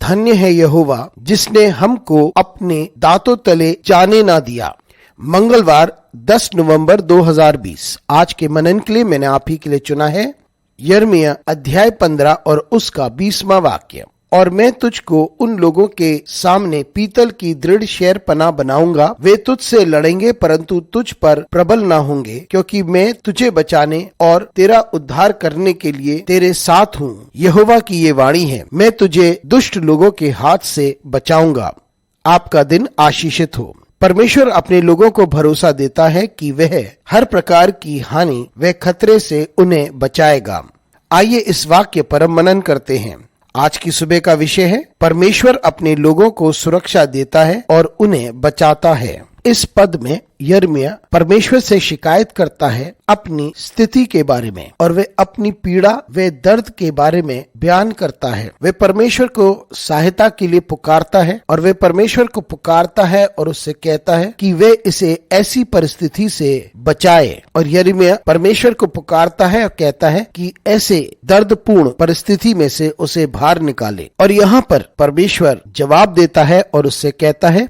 धन्य है यहोवा जिसने हमको अपने दांतों तले जाने ना दिया। मंगलवार 10 नवंबर 2020। आज के मनन के लिए मैंने आप ही के लिए चुना है यिर्मयाह अध्याय 15 और उसका 20वां वाक्य। और मैं तुझको उन लोगों के सामने पीतल की दृढ़ शहरपनाह बनाऊंगा, वे तुझसे लड़ेंगे परंतु तुझ पर प्रबल ना होंगे, क्योंकि मैं तुझे बचाने और तेरा उद्धार करने के लिए तेरे साथ हूँ। यहोवा की ये वाणी है, मैं तुझे दुष्ट लोगों के हाथ से बचाऊंगा। आपका दिन आशीषित हो। परमेश्वर अपने लोगों को भरोसा देता है कि वह हर प्रकार की हानि व खतरे से उन्हें बचाएगा। आइए इस वाक्य पर मनन करते हैं। आज की सुबह का विषय है, परमेश्वर अपने लोगों को सुरक्षा देता है और उन्हें बचाता है। इस पद में यिर्मयाह परमेश्वर से शिकायत करता है अपनी स्थिति के बारे में, और वे अपनी पीड़ा व दर्द के बारे में बयान करता है। वे परमेश्वर को सहायता के लिए पुकारता है और वे परमेश्वर को पुकारता है और उससे कहता है कि वे इसे ऐसी परिस्थिति से बचाए। और यिर्मयाह परमेश्वर को पुकारता है और कहता है कि ऐसे दर्दपूर्ण परिस्थिति में से उसे बाहर निकाले। और यहाँ पर परमेश्वर जवाब देता है और उससे कहता है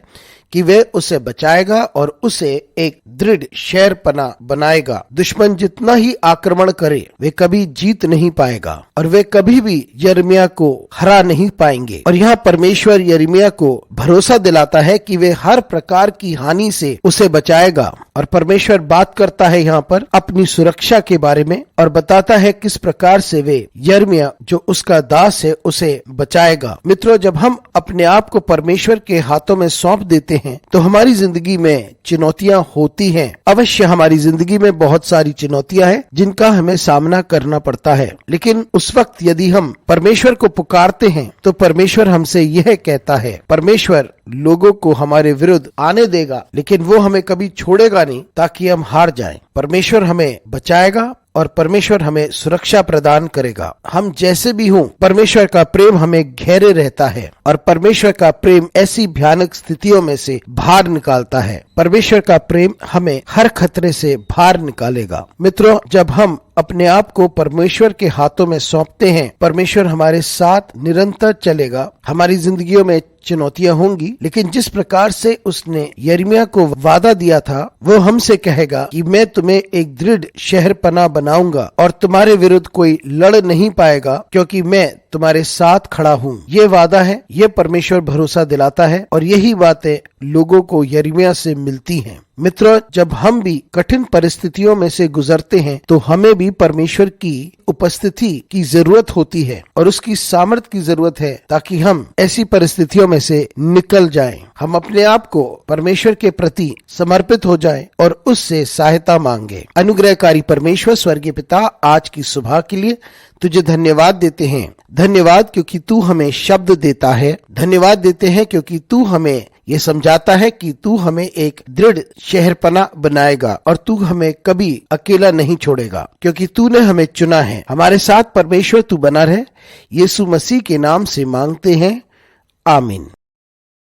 कि वे उसे बचाएगा और उसे एक दृढ़ शहरपनाह बनाएगा। दुश्मन जितना ही आक्रमण करे वे कभी जीत नहीं पाएगा और वे कभी भी यिर्मयाह को हरा नहीं पाएंगे। और यहाँ परमेश्वर यिर्मयाह को भरोसा दिलाता है कि वे हर प्रकार की हानि से उसे बचाएगा। और परमेश्वर बात करता है यहाँ पर अपनी सुरक्षा के बारे में और बताता है किस प्रकार से वे यिर्मयाह जो उसका दास है उसे बचाएगा। मित्रों, जब हम अपने आप को परमेश्वर के हाथों में सौंप देते हैं तो हमारी जिंदगी में चुनौतियां होती हैं। अवश्य हमारी जिंदगी में बहुत सारी चुनौतियां हैं जिनका हमें सामना करना पड़ता है, लेकिन उस वक्त यदि हम परमेश्वर को पुकारते हैं तो परमेश्वर हमसे यह कहता है, परमेश्वर लोगों को हमारे विरुद्ध आने देगा लेकिन वो हमें कभी छोड़ेगा नहीं ताकि हम हार जाएं। परमेश्वर हमें बचाएगा और परमेश्वर हमें सुरक्षा प्रदान करेगा। हम जैसे भी हों, परमेश्वर का प्रेम हमें घेरे रहता है और परमेश्वर का प्रेम ऐसी भयानक स्थितियों में से बाहर निकालता है। परमेश्वर का प्रेम हमें हर खतरे से बाहर निकालेगा। मित्रों, जब हम अपने आप को परमेश्वर के हाथों में सौंपते हैं, परमेश्वर हमारे साथ निरंतर चलेगा। हमारी जिंदगियों में चुनौतियां होंगी, लेकिन जिस प्रकार से उसने यिर्मयाह को वादा दिया था वो हमसे कहेगा कि मैं तुम्हें एक दृढ़ शहरपनाह बनाऊंगा और तुम्हारे विरुद्ध कोई लड़ नहीं पाएगा, क्योंकि मैं तुम्हारे साथ खड़ा हूँ। ये वादा है, ये परमेश्वर भरोसा दिलाता है और यही बातें लोगों को यिर्मयाह से मिलती हैं। मित्रों, जब हम भी कठिन परिस्थितियों में से गुजरते हैं तो हमें भी परमेश्वर की उपस्थिति की जरूरत होती है और उसकी सामर्थ की जरूरत है ताकि हम ऐसी परिस्थितियों में से निकल जाएं। हम अपने आप को परमेश्वर के प्रति समर्पित हो जाएं और उससे सहायता मांगे। अनुग्रहकारी परमेश्वर स्वर्गीय पिता, आज की सुबह के लिए तुझे धन्यवाद देते हैं। धन्यवाद क्योंकि तू हमें शब्द देता है। धन्यवाद देते हैं क्योंकि तू हमें ये समझाता है कि तू हमें एक दृढ़ शहरपनाह बनाएगा और तू हमें कभी अकेला नहीं छोड़ेगा, क्योंकि तूने हमें चुना है। हमारे साथ परमेश्वर तू बना रहे। यीशु मसीह के नाम से मांगते हैं, आमीन।